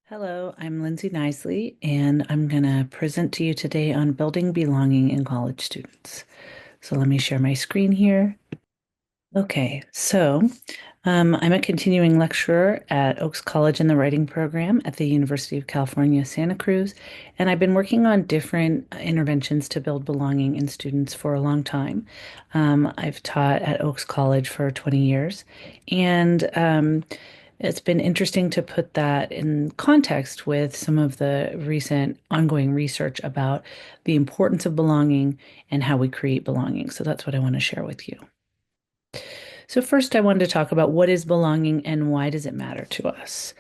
Hello, I'm Lindsay Knisely, and I'm going to present to you today on building belonging in college students. So let me share my screen here. Okay, I'm a continuing lecturer at Oaks College in the writing program at the University of California, Santa Cruz, and I've been working on different interventions to build belonging in students for a long time. I've taught at Oaks College for 20 years, and it's been interesting to put that in context with some of the recent ongoing research about the importance of belonging and how we create belonging. So that's what I want to share with you. So first, I wanted to talk about what is belonging and why does it matter to us.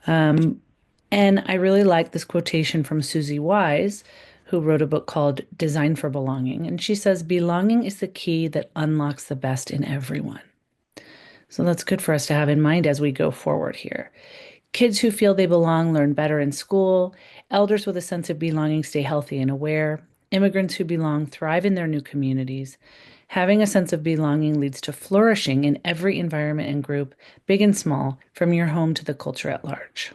Um, and I really like this quotation from Susie Wise, who wrote a book called Design for Belonging. And she says, belonging is the key that unlocks the best in everyone. So that's good for us to have in mind as we go forward here. Kids who feel they belong learn better in school. Elders with a sense of belonging stay healthy and aware. Immigrants who belong thrive in their new communities. Having a sense of belonging leads to flourishing in every environment and group, big and small, from your home to the culture at large.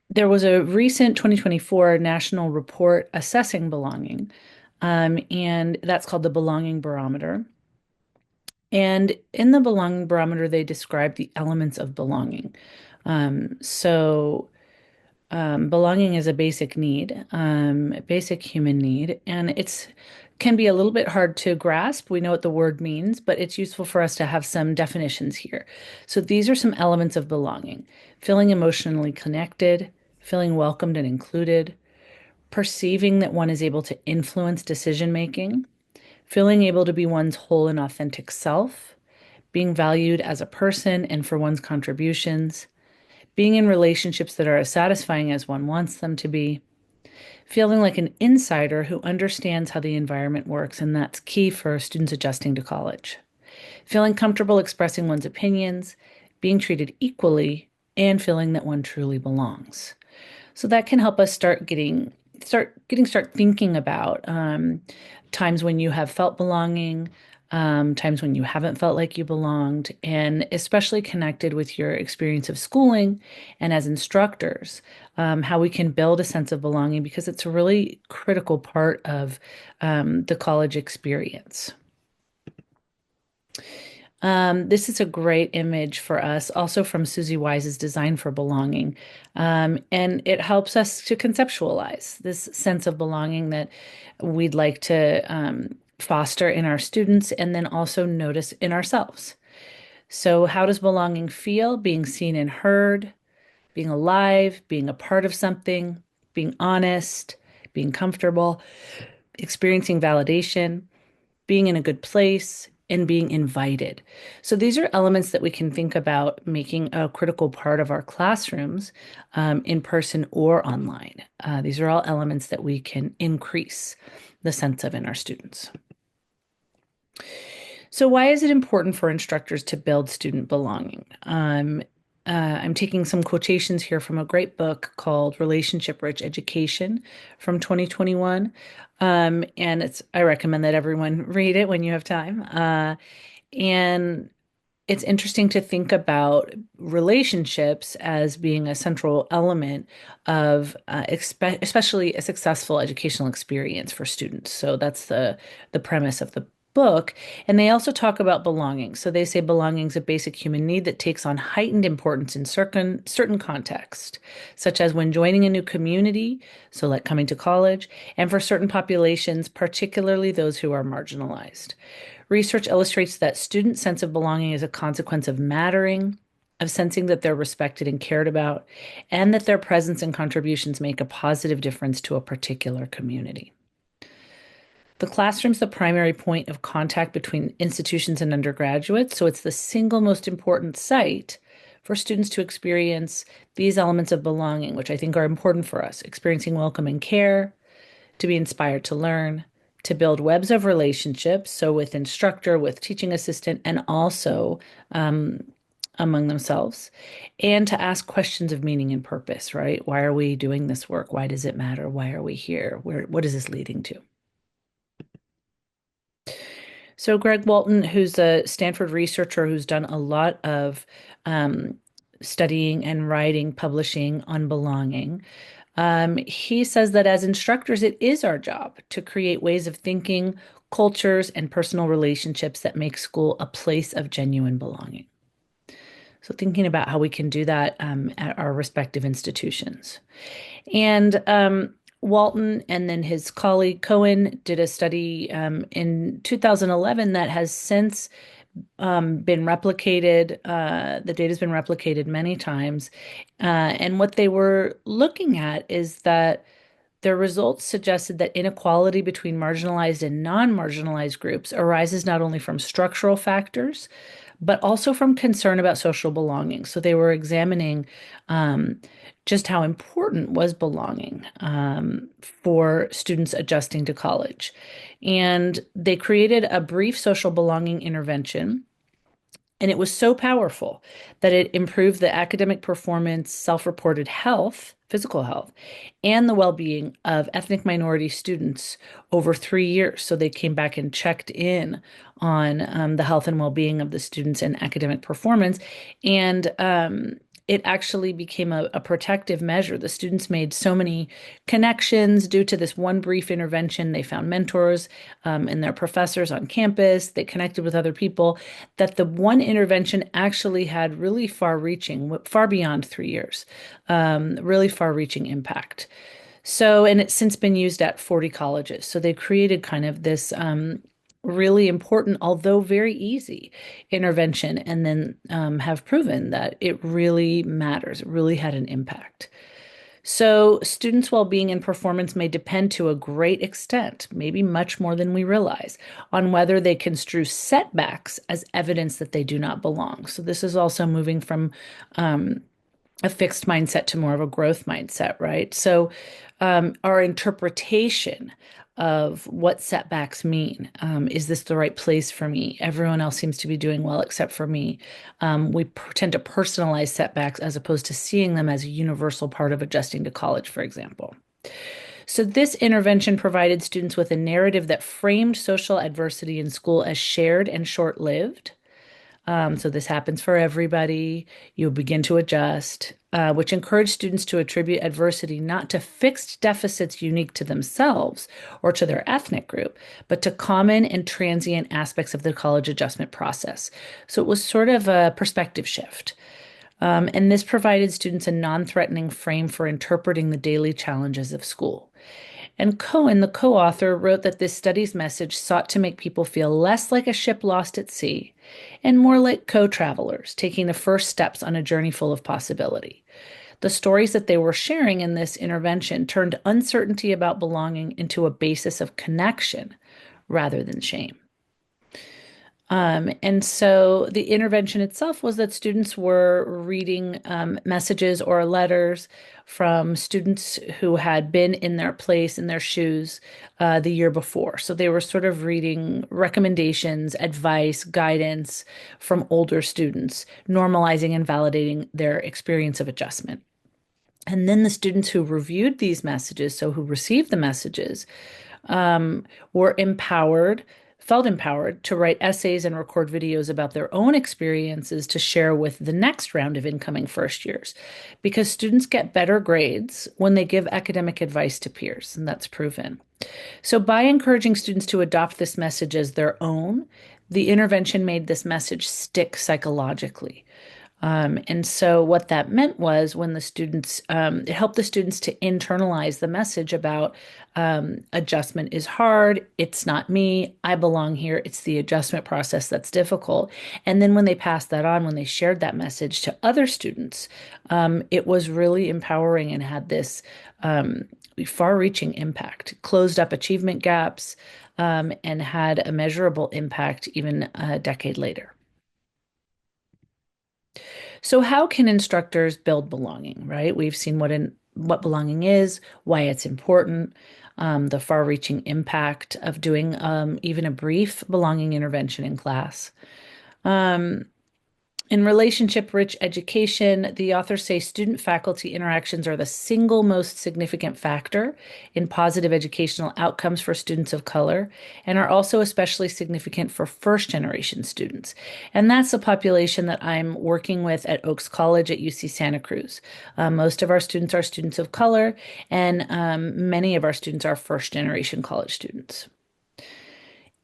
There was a recent 2024 national report assessing belonging, and that's called the Belonging Barometer. And in the Belonging Barometer, they describe the elements of belonging. Um, so, Belonging is a basic need, a basic human need, and it's can be a little bit hard to grasp. We know what the word means, but it's useful for us to have some definitions here. So these are some elements of belonging: feeling emotionally connected, feeling welcomed and included, perceiving that one is able to influence decision making, feeling able to be one's whole and authentic self, being valued as a person and for one's contributions, being in relationships that are as satisfying as one wants them to be, feeling like an insider who understands how the environment works, and that's key for students adjusting to college, feeling comfortable expressing one's opinions, being treated equally, and feeling that one truly belongs. So that can help us start thinking about times when you have felt belonging, times when you haven't felt like you belonged, and especially connected with your experience of schooling and as instructors, how we can build a sense of belonging because it's a really critical part of the college experience. This is a great image for us, also from Susie Wise's Design for Belonging. And it helps us to conceptualize this sense of belonging that we'd like to foster in our students and then also notice in ourselves. So, how does belonging feel? Being seen and heard, being alive, being a part of something, being honest, being comfortable, experiencing validation, being in a good place, and being invited. So these are elements that we can think about making a critical part of our classrooms, in person or online. These are all elements that we can increase the sense of in our students. So why is it important for instructors to build student belonging? I'm taking some quotations here from a great book called Relationship Rich Education from 2021. And I recommend that everyone read it when you have time. And it's interesting to think about relationships as being a central element of especially a successful educational experience for students. So that's the premise of the book. And they also talk about belonging. So they say belonging is a basic human need that takes on heightened importance in certain context, such as when joining a new community, so like coming to college, and for certain populations, particularly those who are marginalized. Research illustrates that students' sense of belonging is a consequence of mattering, of sensing that they're respected and cared about, and that their presence and contributions make a positive difference to a particular community. The classroom's the primary point of contact between institutions and undergraduates, so it's the single most important site for students to experience these elements of belonging, which I think are important for us, experiencing welcome and care, to be inspired to learn, to build webs of relationships, so with instructor, with teaching assistant, and also among themselves, and to ask questions of meaning and purpose, right? Why are we doing this work? Why does it matter? Why are we here? What is this leading to? So Greg Walton, who's a Stanford researcher who's done a lot of um, studying and writing, publishing on belonging. He says that as instructors, it is our job to create ways of thinking, cultures, and personal relationships that make school a place of genuine belonging. So, thinking about how we can do that at our respective institutions. And Walton and then his colleague Cohen did a study in 2011 that has since been replicated. The data has been replicated many times. And what they were looking at is that their results suggested that inequality between marginalized and non-marginalized groups arises not only from structural factors, but also from concern about social belonging. So they were examining um, just how important was belonging for students adjusting to college. And they created a brief social belonging intervention, and it was so powerful that it improved the academic performance, self-reported health, physical health, and the well-being of ethnic minority students over 3 years. So they came back and checked in on the health and well-being of the students and academic performance. And it actually became a protective measure. The students made so many connections due to this one brief intervention. They found mentors and their professors on campus. They connected with other people, that the one intervention actually had really far reaching, far beyond 3 years, really far reaching impact. So, and it's since been used at 40 colleges. So they created kind of this really important, although very easy, intervention, and then have proven that it really matters. It really had an impact. So, students' well being and performance may depend to a great extent, maybe much more than we realize, on whether they construe setbacks as evidence that they do not belong. So, this is also moving from um, a fixed mindset to more of a growth mindset, right? So, our interpretation of what setbacks mean, is this the right place for me? Everyone else seems to be doing well except for me. We tend to personalize setbacks as opposed to seeing them as a universal part of adjusting to college, for example. So, this intervention provided students with a narrative that framed social adversity in school as shared and short lived. So this happens for everybody. You begin to adjust, which encourage students to attribute adversity not to fixed deficits unique to themselves or to their ethnic group, but to common and transient aspects of the college adjustment process. So it was sort of a perspective shift. And this provided students a non-threatening frame for interpreting the daily challenges of school. And Cohen, the co author, wrote that this study's message sought to make people feel less like a ship lost at sea and more like co travelers taking the first steps on a journey full of possibility. The stories that they were sharing in this intervention turned uncertainty about belonging into a basis of connection rather than shame. And so the intervention itself was that students were reading messages or letters from students who had been in their place, in their shoes, the year before. So they were sort of reading recommendations, advice, guidance from older students, normalizing and validating their experience of adjustment. And then the students who reviewed these messages, so who received the messages, were empowered, felt empowered to write essays and record videos about their own experiences to share with the next round of incoming first years. Because students get better grades when they give academic advice to peers, and that's proven. So, by encouraging students to adopt this message as their own, the intervention made this message stick psychologically. And so what that meant was when the students, it helped the students to internalize the message about adjustment is hard. It's not me. I belong here. It's the adjustment process that's difficult. And then when they passed that on, when they shared that message to other students, it was really empowering and had this far-reaching impact, closed up achievement gaps, and had a measurable impact even a decade later. So how can instructors build belonging, right? We've seen what belonging is, why it's important, the far-reaching impact of doing even a brief belonging intervention in class. Um, In relationship-rich education, the authors say student-faculty interactions are the single most significant factor in positive educational outcomes for students of color and are also especially significant for first-generation students. And that's the population that I'm working with at Oaks College at UC Santa Cruz. Most of our students are students of color, and many of our students are first-generation college students.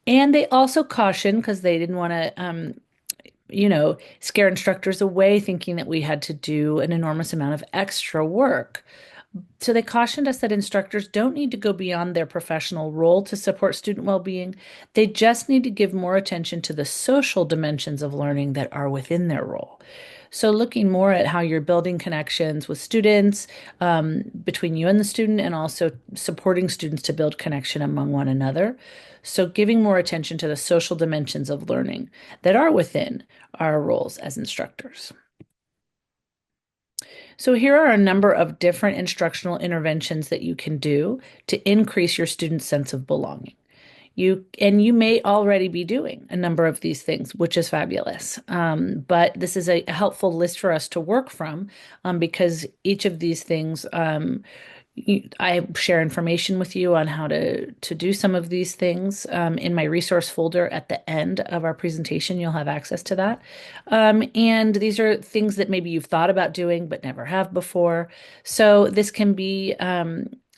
And they also caution, because they didn't want to scare instructors away thinking that we had to do an enormous amount of extra work. So they cautioned us that instructors don't need to go beyond their professional role to support student well-being. They just need to give more attention to the social dimensions of learning that are within their role. So looking more at how you're building connections with students, between you and the student, and also supporting students to build connection among one another. So giving more attention to the social dimensions of learning that are within our roles as instructors. So here are a number of different instructional interventions that you can do to increase your student's sense of belonging. You may already be doing a number of these things, which is fabulous. But this is a helpful list for us to work from, because each of these things, I share information with you on how to do some of these things. In my resource folder at the end of our presentation, you'll have access to that. And these are things that maybe you've thought about doing but never have before. So this can be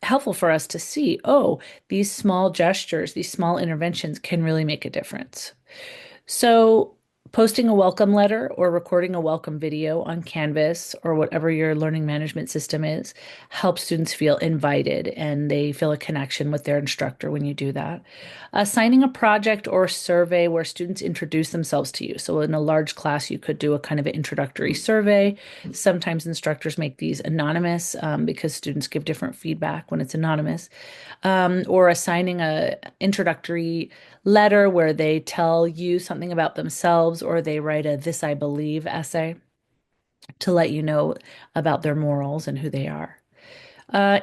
helpful for us to see, oh, these small gestures, these small interventions can really make a difference. So posting a welcome letter or recording a welcome video on Canvas or whatever your learning management system is helps students feel invited and they feel a connection with their instructor when you do that. Assigning a project or survey where students introduce themselves to you. So in a large class, you could do a kind of an introductory survey. Sometimes instructors make these anonymous, because students give different feedback when it's anonymous. Or assigning a introductory letter where they tell you something about themselves or they write a "This I Believe" essay to let you know about their morals and who they are.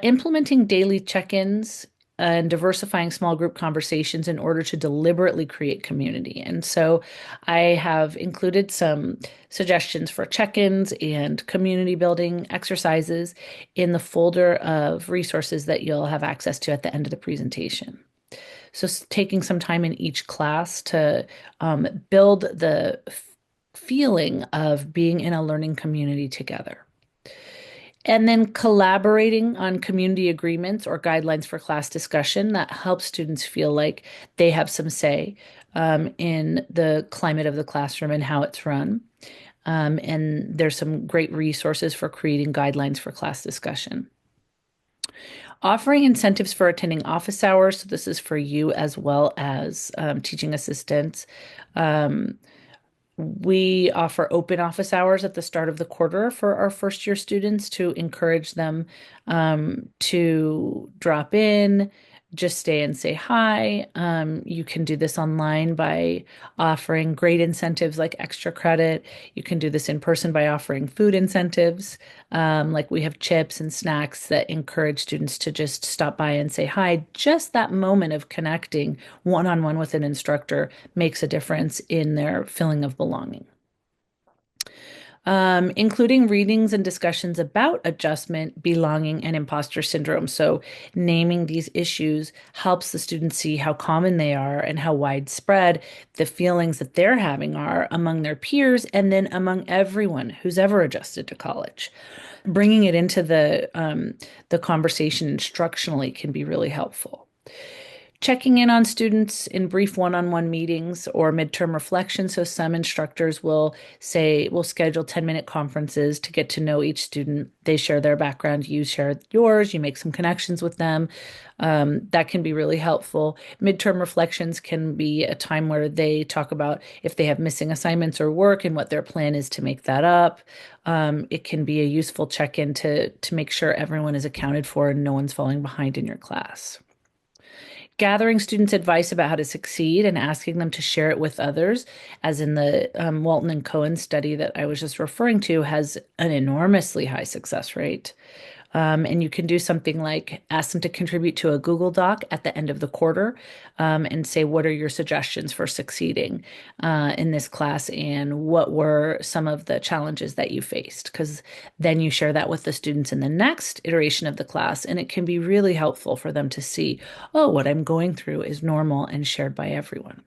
Implementing daily check-ins and diversifying small group conversations in order to deliberately create community. And so I have included some suggestions for check-ins and community building exercises in the folder of resources that you'll have access to at the end of the presentation. So taking some time in each class to build the feeling of being in a learning community together. And then collaborating on community agreements or guidelines for class discussion that helps students feel like they have some say in the climate of the classroom and how it's run. And there's some great resources for creating guidelines for class discussion. Offering incentives for attending office hours. So this is for you as well as teaching assistants. We offer open office hours at the start of the quarter for our first year students to encourage them to drop in, just stay and say hi. You can do this online by offering great incentives like extra credit. You can do this in person by offering food incentives. Like we have chips and snacks that encourage students to just stop by and say hi. Just that moment of connecting one-on-one with an instructor makes a difference in their feeling of belonging. Including readings and discussions about adjustment, belonging, and imposter syndrome. So, naming these issues helps the students see how common they are and how widespread the feelings that they're having are among their peers and then among everyone who's ever adjusted to college. Bringing it into the conversation instructionally can be really helpful. Checking in on students in brief one-on-one meetings or midterm reflections. So some instructors will say, we'll schedule 10-minute conferences to get to know each student. They share their background, you share yours, you make some connections with them. That can be really helpful. Midterm reflections can be a time where they talk about if they have missing assignments or work and what their plan is to make that up. It can be a useful check-in to make sure everyone is accounted for and no one's falling behind in your class. Gathering students' advice about how to succeed and asking them to share it with others, as in the Walton and Cohen study that I was just referring to, has an enormously high success rate. And you can do something like ask them to contribute to a Google Doc at the end of the quarter, and say, what are your suggestions for succeeding in this class, and what were some of the challenges that you faced? Because then you share that with the students in the next iteration of the class, and it can be really helpful for them to see, oh, what I'm going through is normal and shared by everyone.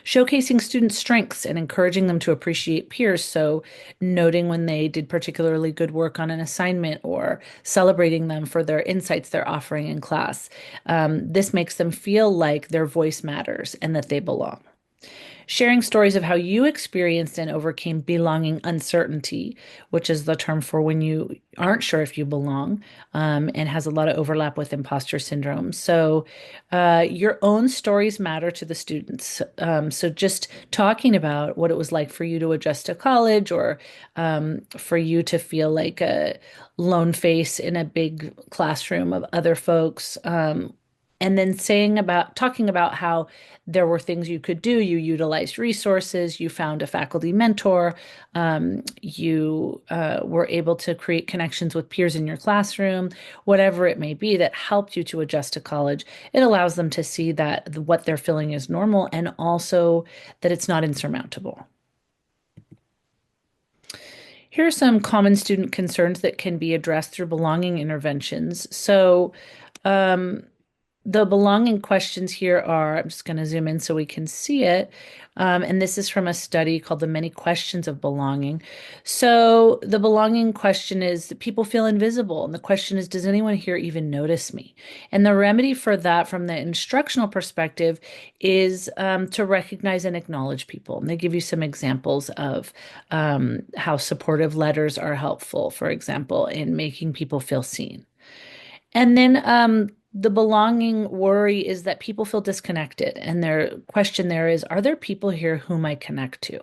Showcasing students' strengths and encouraging them to appreciate peers. So, noting when they did particularly good work on an assignment or celebrating them for their insights they're offering in class. This makes them feel like their voice matters and that they belong. Sharing stories of how you experienced and overcame belonging uncertainty, which is the term for when you aren't sure if you belong, and has a lot of overlap with imposter syndrome. So, your own stories matter to the students. So, just talking about what it was like for you to adjust to college, or for you to feel like a lone face in a big classroom of other folks. And then talking about how there were things you could do. You utilized resources, you found a faculty mentor, you were able to create connections with peers in your classroom, whatever it may be that helped you to adjust to college. It allows them to see that what they're feeling is normal, and also that it's not insurmountable. Here are some common student concerns that can be addressed through belonging interventions. So, um, the belonging questions here are, I'm just going to zoom in so we can see it. And this is from a study called The Many Questions of Belonging. So the belonging question is, people feel invisible. And the question is, does anyone here even notice me? And the remedy for that from the instructional perspective is to recognize and acknowledge people. And they give you some examples of how supportive letters are helpful, for example, in making people feel seen. And then the belonging worry is that people feel disconnected. And their question there is, are there people here whom I connect to?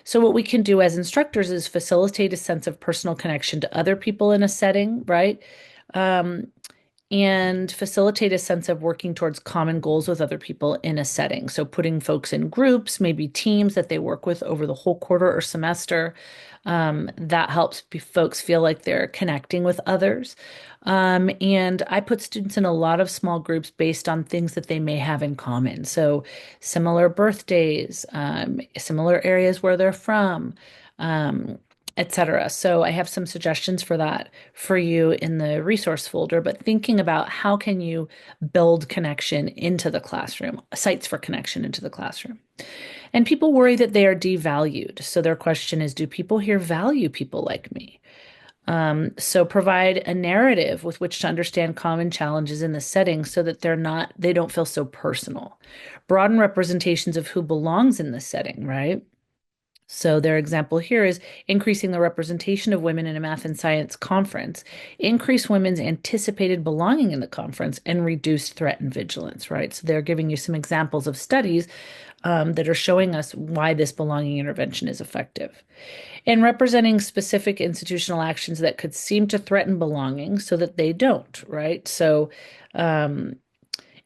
So, what we can do as instructors is facilitate a sense of personal connection to other people in a setting, right? Um, and facilitate a sense of working towards common goals with other people in a setting. So, putting folks in groups, maybe teams that they work with over the whole quarter or semester. That helps folks feel like they're connecting with others. And I put students in a lot of small groups based on things that they may have in common. So, similar birthdays, similar areas where they're from. Etc. So I have some suggestions for that for you in the resource folder, but thinking about how can you build connection into the classroom, sites for connection into the classroom. And people worry that they are devalued. So their question is, do people here value people like me? So provide a narrative with which to understand common challenges in the setting so that they don't feel so personal. Broaden representations of who belongs in the setting, right? So their example here is increasing the representation of women in a math and science conference, increase women's anticipated belonging in the conference, and reduce threat and vigilance, right? So they're giving you some examples of studies that are showing us why this belonging intervention is effective. And representing specific institutional actions that could seem to threaten belonging so that they don't, right? So um,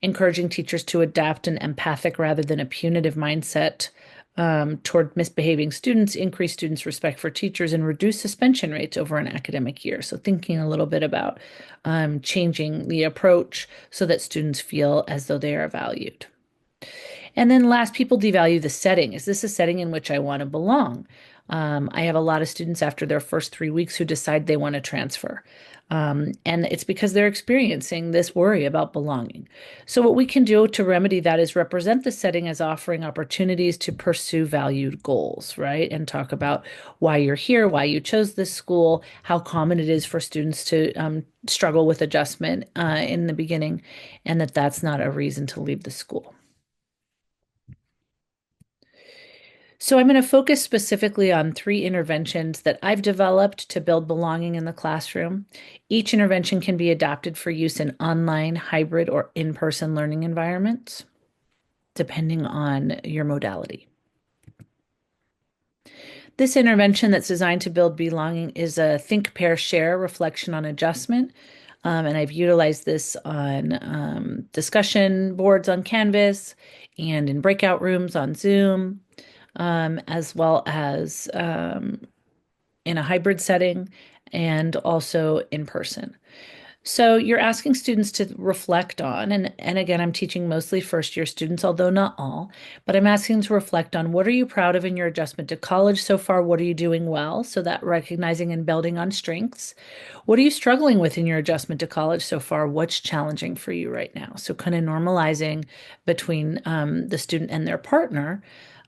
encouraging teachers to adapt an empathic rather than a punitive mindset toward misbehaving students, increase students' respect for teachers, and reduce suspension rates over an academic year. So, thinking a little bit about changing the approach so that students feel as though they are valued. And then last, people devalue the setting. Is this a setting in which I want to belong? I have a lot of students after their first 3 weeks who decide they want to transfer. And it's because they're experiencing this worry about belonging. So, what we can do to remedy that is represent the setting as offering opportunities to pursue valued goals, right? And talk about why you're here, why you chose this school, how common it is for students to struggle with adjustment in the beginning, and that that's not a reason to leave the school. So I'm going to focus specifically on 3 interventions that I've developed to build belonging in the classroom. Each intervention can be adapted for use in online, hybrid, or in-person learning environments, depending on your modality. This intervention that's designed to build belonging is a think, pair, share reflection on adjustment. And I've utilized this on discussion boards on Canvas and in breakout rooms on Zoom, as well as in a hybrid setting. and also in person. So you're asking students to reflect on, and again, I'm teaching mostly first year students, although not all, but I'm asking them to reflect on what are you proud of in your adjustment to college so far? What are you doing well? So that recognizing and building on strengths. What are you struggling with in your adjustment to college so far? What's challenging for you right now? So kind of normalizing between the student and their partner.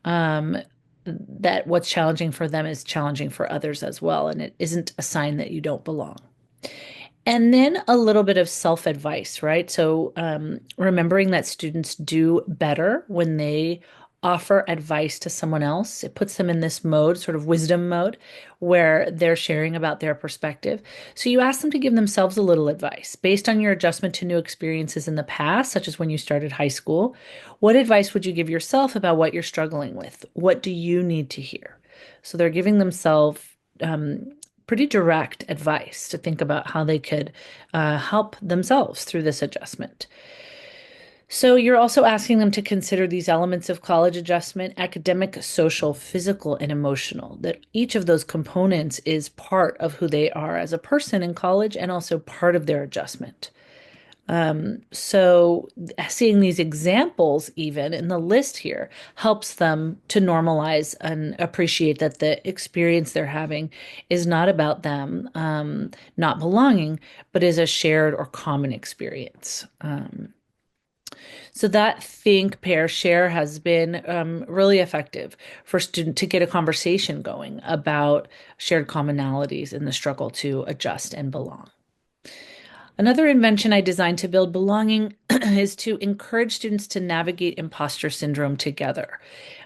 Um, that what's challenging for them is challenging for others as well, and it isn't a sign that you don't belong. And then a little bit of self-advice, right? So remembering that students do better when they offer advice to someone else. It puts them in this mode, sort of wisdom mode, where they're sharing about their perspective. So you ask them to give themselves a little advice based on your adjustment to new experiences in the past, such as when you started high school. What advice would you give yourself about what you're struggling with? What do you need to hear? So they're giving themselves um, pretty direct advice to think about how they could help themselves through this adjustment. So you're also asking them to consider these elements of college adjustment: academic, social, physical, and emotional, that each of those components is part of who they are as a person in college and also part of their adjustment. So seeing these examples even in the list here helps them to normalize and appreciate that the experience they're having is not about them not belonging, but is a shared or common experience. So that think, pair, share has been really effective for student to get a conversation going about shared commonalities in the struggle to adjust and belong. Another invention I designed to build belonging is to encourage students to navigate imposter syndrome together.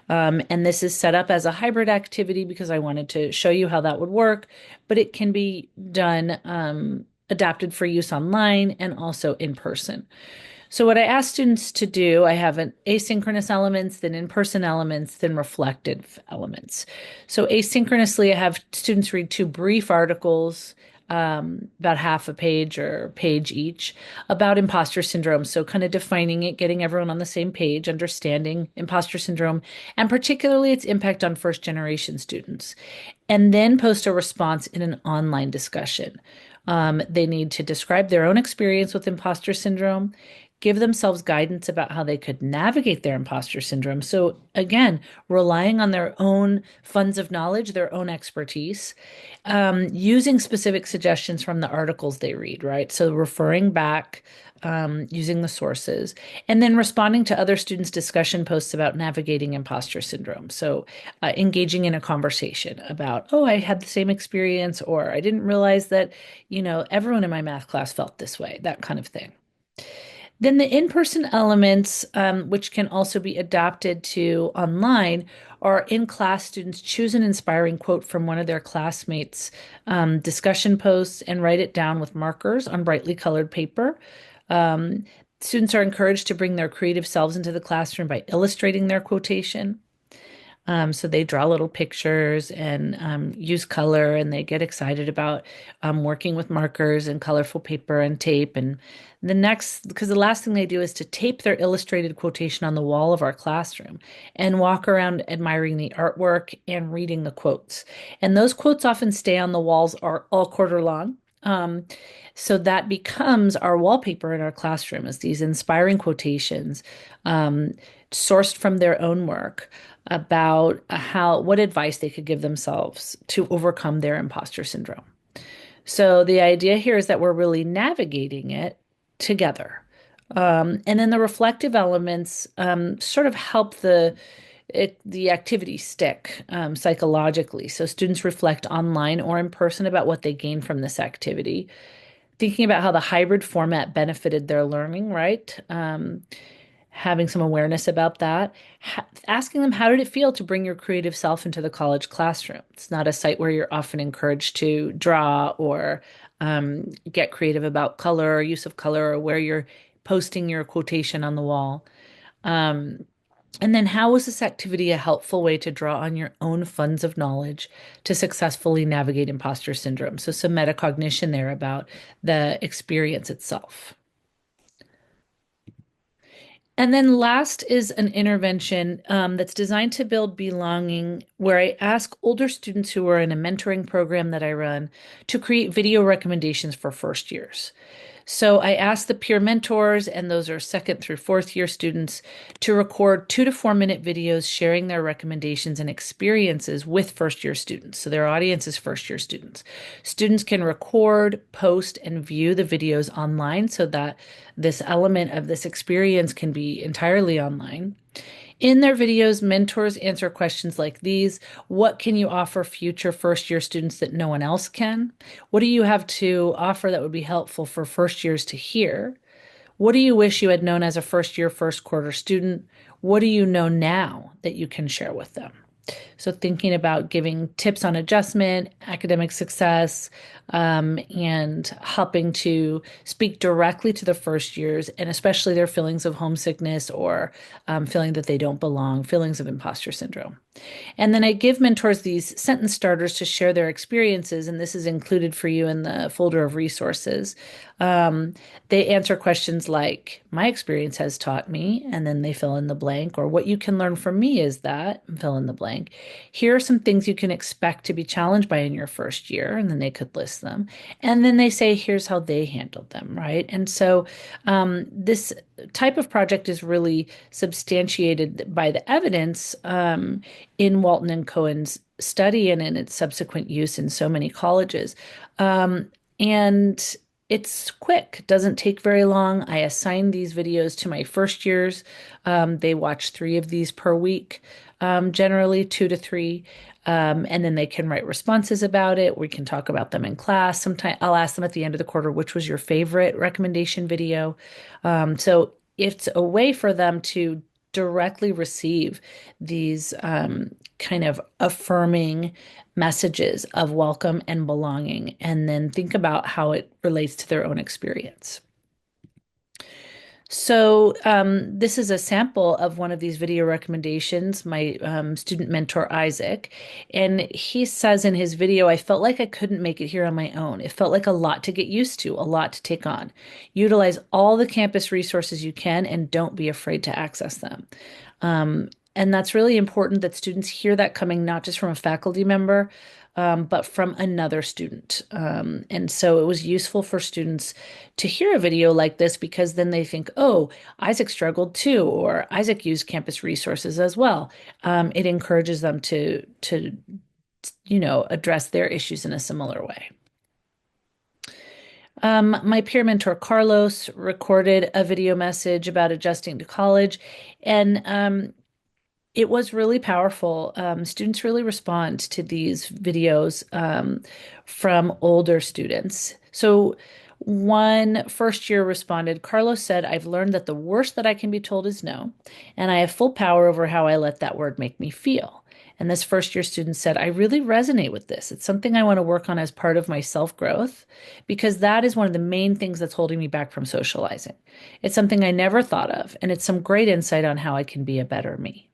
And this is set up as a hybrid activity because I wanted to show you how that would work, but it can be done adapted for use online and also in person. So what I ask students to do, I have an asynchronous elements, then in-person elements, then reflective elements. So asynchronously, I have students read two brief articles, about half a page or page each, about imposter syndrome. So kind of defining it, getting everyone on the same page, understanding imposter syndrome, and particularly its impact on first generation students. And then post a response in an online discussion. They need to describe their own experience with imposter syndrome, give themselves guidance about how they could navigate their imposter syndrome. So, again, relying on their own funds of knowledge, their own expertise, using specific suggestions from the articles they read, right? So, referring back, using the sources, and then responding to other students' discussion posts about navigating imposter syndrome. So, engaging in a conversation about, oh, I had the same experience, or I didn't realize that, everyone in my math class felt this way, that kind of thing. Then the in-person elements, which can also be adapted to online, are in-class students choose an inspiring quote from one of their classmates' discussion posts and write it down with markers on brightly colored paper. Um, Students are encouraged to bring their creative selves into the classroom by illustrating their quotation. So they draw little pictures and use color, and they get excited about working with markers and colorful paper and tape. And because the last thing they do is to tape their illustrated quotation on the wall of our classroom and walk around admiring the artwork and reading the quotes. And those quotes often stay on the walls all quarter long. Um, so that becomes our wallpaper in our classroom, as these inspiring quotations um, sourced from their own work about what advice they could give themselves to overcome their imposter syndrome. So the idea here is that we're really navigating it together. And then the reflective elements sort of help the activity stick psychologically. So students reflect online or in person about what they gained from this activity, thinking about how the hybrid format benefited their learning, right? Having some awareness about that, asking them, how did it feel to bring your creative self into the college classroom? It's not a site where you're often encouraged to draw or get creative about color or use of color, or where you're posting your quotation on the wall. Um, and then, how was this activity a helpful way to draw on your own funds of knowledge to successfully navigate imposter syndrome? So, some metacognition there about the experience itself. And then last is an intervention that's designed to build belonging, where I ask older students who are in a mentoring program that I run to create video recommendations for first years. So I asked the peer mentors, and those are second through fourth year students, to record 2 to 4 minute videos sharing their recommendations and experiences with first year students. So their audience is first year students. Students can record, post, and view the videos online so that this element of this experience can be entirely online. In their videos, mentors answer questions like these. What can you offer future first year students that no one else can? What do you have to offer that would be helpful for first years to hear? What do you wish you had known as a first year, first quarter student? What do you know now that you can share with them? So, thinking about giving tips on adjustment, academic success, and helping to speak directly to the first years and especially their feelings of homesickness or feeling that they don't belong, feelings of imposter syndrome. And then I give mentors these sentence starters to share their experiences, and this is included for you in the folder of resources. Um, they answer questions like, my experience has taught me, and then they fill in the blank, or what you can learn from me is that, and fill in the blank. Here are some things you can expect to be challenged by in your first year, and then they could list them. And then they say, here's how they handled them, right? And so this type of project is really substantiated by the evidence in Walton and Cohen's study and in its subsequent use in so many colleges. And it's quick, doesn't take very long. I assign these videos to my first years. They watch 3 of these per week, generally 2 to 3. And then they can write responses about it. We can talk about them in class. Sometimes I'll ask them at the end of the quarter, which was your favorite recommendation video? So it's a way for them to directly receive these kind of affirming messages of welcome and belonging, and then think about how it relates to their own experience. So, this is a sample of one of these video recommendations, my student mentor, Isaac. And he says in his video, I felt like I couldn't make it here on my own. It felt like a lot to get used to, a lot to take on. Utilize all the campus resources you can and don't be afraid to access them. And that's really important that students hear that coming not just from a faculty member, but from another student. And so it was useful for students to hear a video like this because then they think, oh, Isaac struggled too, or Isaac used campus resources as well. It encourages them to address their issues in a similar way. My peer mentor Carlos recorded a video message about adjusting to college, and it was really powerful. Students really respond to these videos from older students. So, one first year responded, Carlos said, I've learned that the worst that I can be told is no, and I have full power over how I let that word make me feel. And this first year student said, I really resonate with this. It's something I want to work on as part of my self growth because that is one of the main things that's holding me back from socializing. It's something I never thought of, and it's some great insight on how I can be a better me.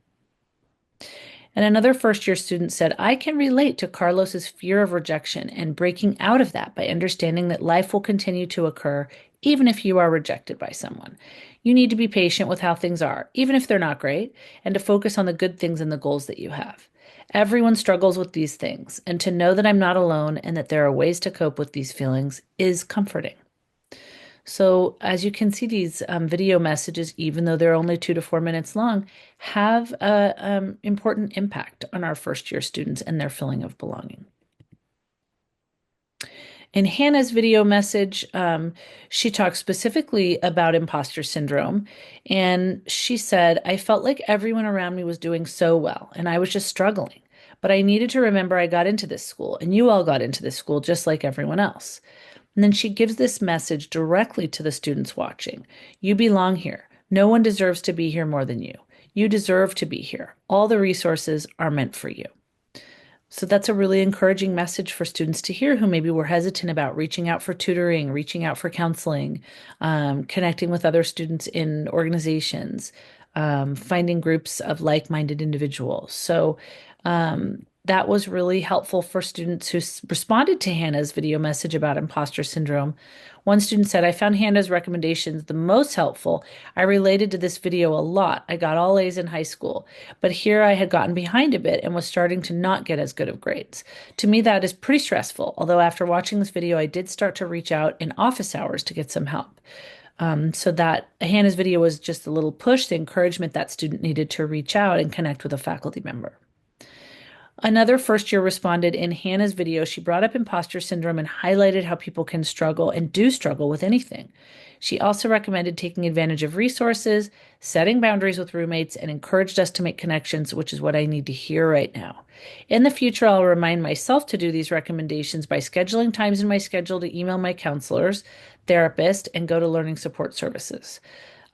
And another first year student said, I can relate to Carlos's fear of rejection and breaking out of that by understanding that life will continue to occur even if you are rejected by someone. You need to be patient with how things are, even if they're not great, and to focus on the good things and the goals that you have. Everyone struggles with these things, and to know that I'm not alone and that there are ways to cope with these feelings is comforting. So, as you can see, these video messages, even though they're only 2 to 4 minutes long, have an important impact on our first year students and their feeling of belonging. In Hannah's video message, she talks specifically about imposter syndrome. And she said, I felt like everyone around me was doing so well, and I was just struggling. But I needed to remember I got into this school, and you all got into this school just like everyone else. And then she gives this message directly to the students watching. You belong here. No one deserves to be here more than you. You deserve to be here. All the resources are meant for you. So that's a really encouraging message for students to hear who maybe were hesitant about reaching out for tutoring, reaching out for counseling, connecting with other students in organizations, finding groups of like-minded individuals. So that was really helpful for students who responded to Hannah's video message about imposter syndrome. One student said, I found Hannah's recommendations the most helpful. I related to this video a lot. I got all A's in high school, but here I had gotten behind a bit and was starting to not get as good of grades. To me, that is pretty stressful. Although after watching this video, I did start to reach out in office hours to get some help. So that Hannah's video was just a little push, the encouragement that student needed to reach out and connect with a faculty member. Another first year responded in Hannah's video. She brought up imposter syndrome and highlighted how people can struggle and do struggle with anything. She also recommended taking advantage of resources, setting boundaries with roommates, and encouraged us to make connections, which is what I need to hear right now. In the future, I'll remind myself to do these recommendations by scheduling times in my schedule to email my counselors, therapist, and go to learning support services.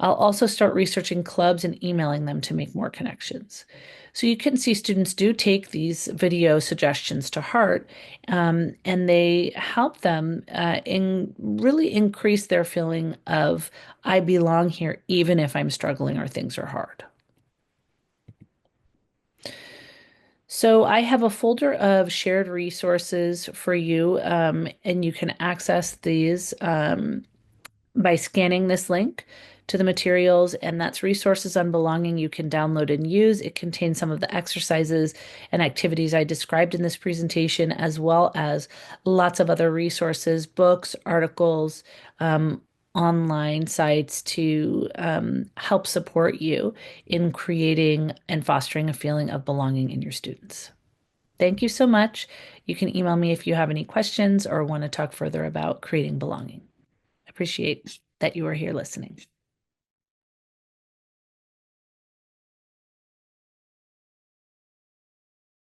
I'll also start researching clubs and emailing them to make more connections. So you can see students do take these video suggestions to heart, and they help them in really increase their feeling of I belong here, even if I'm struggling or things are hard. So I have a folder of shared resources for you, and you can access these by scanning this link to the materials, and that's resources on belonging you can download and use. It contains some of the exercises and activities I described in this presentation, as well as lots of other resources, books, articles, online sites to help support you in creating and fostering a feeling of belonging in your students. Thank you so much. You can email me if you have any questions or want to talk further about creating belonging. Appreciate that you are here listening.